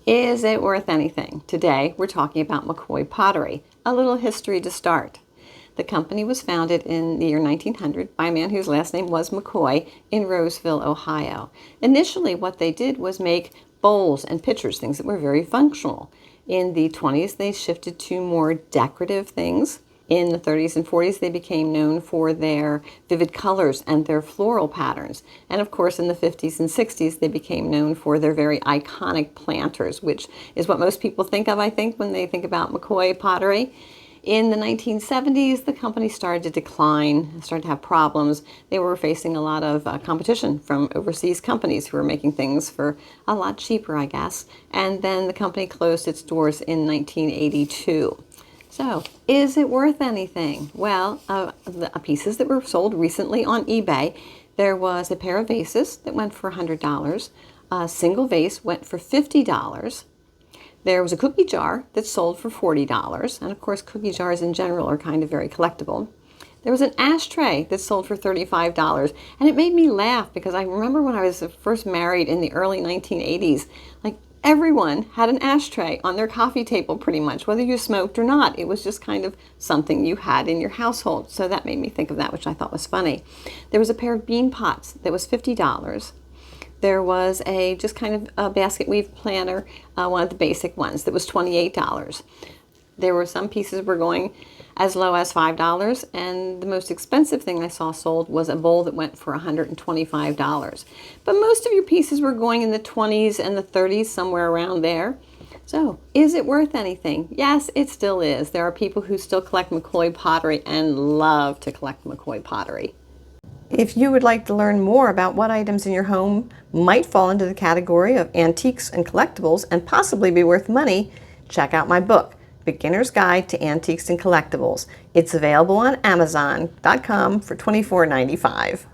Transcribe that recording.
Is it worth anything? Today we're talking about McCoy Pottery. A little history to start. The company was founded in the year 1900 by a man whose last name was McCoy in Roseville, Ohio. Initially what they did was make bowls and pitchers, things that were very functional. In the 20s they shifted to more decorative things. In the 30s and 40s, they became known for their vivid colors and their floral patterns. And of course, in the 50s and 60s, they became known for their very iconic planters, which is what most people think of, I think, when they think about McCoy Pottery. In the 1970s, the company started to decline, started to have problems. They were facing a lot of competition from overseas companies who were making things for a lot cheaper, I guess. And then the company closed its doors in 1982. So, is it worth anything? Well, the pieces that were sold recently on eBay, there was a pair of vases that went for $100. A single vase went for $50. There was a cookie jar that sold for $40. And of course, cookie jars in general are kind of very collectible. There was an ashtray that sold for $35. And it made me laugh because I remember when I was first married in the early 1980s, like, everyone had an ashtray on their coffee table pretty much, whether you smoked or not. It was just kind of something you had in your household. So that made me think of that, which I thought was funny. There was a pair of bean pots that was $50. There was a just kind of a basket weave planner, one of the basic ones, that was $28. There were some pieces were going as low as $5, and the most expensive thing I saw sold was a bowl that went for $125. But most of your pieces were going in the 20s and the 30s, somewhere around there. So, is it worth anything? Yes, it still is. There are people who still collect McCoy pottery and love to collect McCoy pottery. If you would like to learn more about what items in your home might fall into the category of antiques and collectibles and possibly be worth money, check out my book, Beginner's Guide to Antiques and Collectibles. It's available on Amazon.com for $24.95.